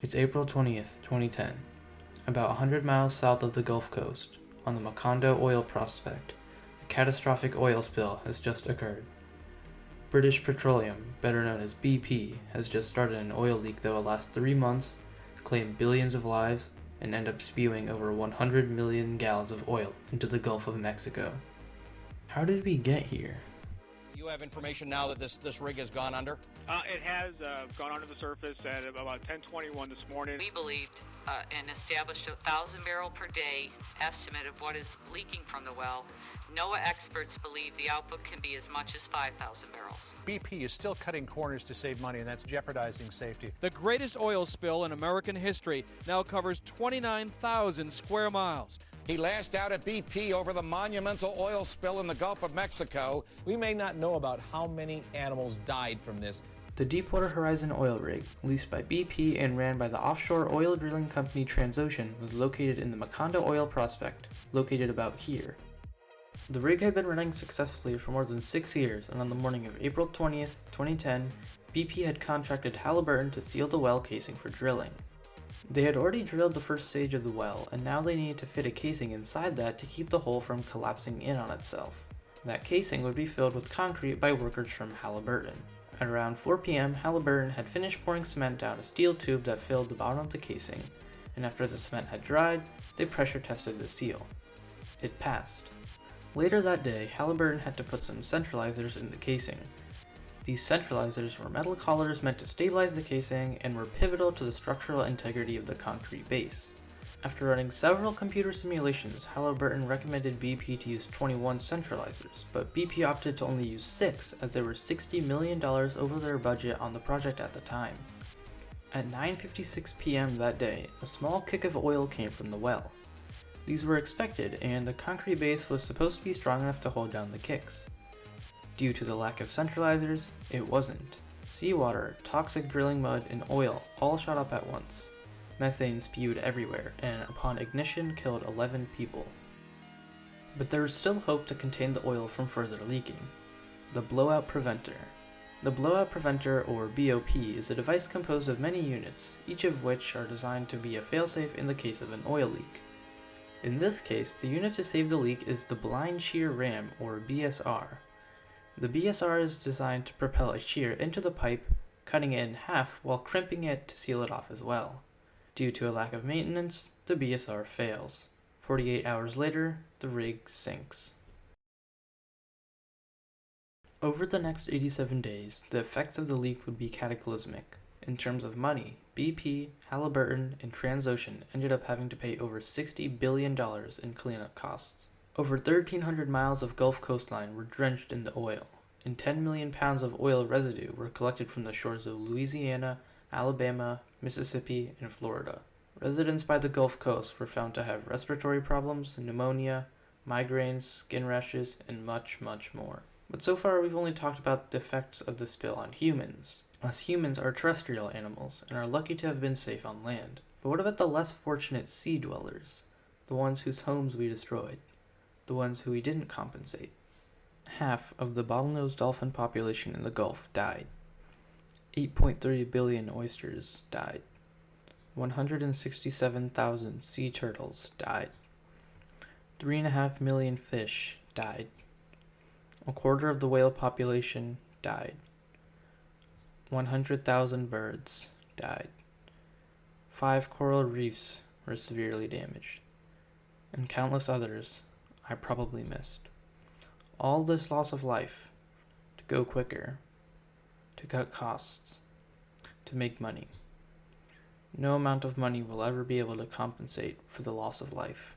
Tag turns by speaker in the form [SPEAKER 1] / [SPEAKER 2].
[SPEAKER 1] It's April 20th, 2010. About 100 miles south of the Gulf Coast, on the Macondo oil prospect, a catastrophic oil spill has just occurred. British Petroleum, better known as BP, has just started an oil leak that will last 3 months, claim billions of lives, and end up spewing over 100 million gallons of oil into the Gulf of Mexico. How did we get here?
[SPEAKER 2] You have information now that this rig has gone under?
[SPEAKER 3] It has gone under the surface at about 10:21 this morning.
[SPEAKER 4] We believed and established a 1,000 barrel per day estimate of what is leaking from the well. NOAA experts believe the output can be as much as 5,000 barrels.
[SPEAKER 5] BP is still cutting corners to save money, and that's jeopardizing safety.
[SPEAKER 6] The greatest oil spill in American history now covers 29,000 square miles.
[SPEAKER 2] He lashed out at BP over the monumental oil spill in the Gulf of Mexico.
[SPEAKER 7] We may not know about how many animals died from this.
[SPEAKER 1] The Deepwater Horizon oil rig, leased by BP and ran by the offshore oil drilling company Transocean, was located in the Macondo oil prospect, located about here. The rig had been running successfully for more than 6 years, and on the morning of April 20th, 2010, BP had contracted Halliburton to seal the well casing for drilling. They had already drilled the first stage of the well, and now they needed to fit a casing inside that to keep the hole from collapsing in on itself. That casing would be filled with concrete by workers from Halliburton. At around 4 p.m., Halliburton had finished pouring cement down a steel tube that filled the bottom of the casing, and after the cement had dried, they pressure tested the seal. It passed. Later that day, Halliburton had to put some centralizers in the casing. These centralizers were metal collars meant to stabilize the casing and were pivotal to the structural integrity of the concrete base. After running several computer simulations, Halliburton recommended BP to use 21 centralizers, but BP opted to only use 6 as they were $60 million over their budget on the project at the time. At 9:56 p.m. that day, a small kick of oil came from the well. These were expected, and the concrete base was supposed to be strong enough to hold down the kicks. Due to the lack of centralizers, it wasn't. Seawater, toxic drilling mud, and oil all shot up at once. Methane spewed everywhere, and upon ignition killed 11 people. But there was still hope to contain the oil from further leaking. The blowout preventer. The blowout preventer, or BOP, is a device composed of many units, each of which are designed to be a failsafe in the case of an oil leak. In this case, the unit to save the leak is the blind shear ram, or BSR. The BSR is designed to propel a shear into the pipe, cutting it in half while crimping it to seal it off as well. Due to a lack of maintenance, the BSR fails. 48 hours later, the rig sinks. Over the next 87 days, the effects of the leak would be cataclysmic. In terms of money, BP, Halliburton, and Transocean ended up having to pay over $60 billion in cleanup costs. Over 1,300 miles of Gulf coastline were drenched in the oil, and 10 million pounds of oil residue were collected from the shores of Louisiana, Alabama, Mississippi, and Florida. Residents by the Gulf Coast were found to have respiratory problems, pneumonia, migraines, skin rashes, and much, much more. But so far we've only talked about the effects of the spill on humans. Us humans are terrestrial animals and are lucky to have been safe on land. But what about the less fortunate sea dwellers? The ones whose homes we destroyed? The ones who we didn't compensate? Half of the bottlenose dolphin population in the Gulf died. 8.3 billion oysters died. 167,000 sea turtles died. 3.5 million fish died. A quarter of the whale population died. 100,000 birds died. 5 coral reefs were severely damaged. And countless others I probably missed. All this loss of life to go quicker, to cut costs, to make money. No amount of money will ever be able to compensate for the loss of life.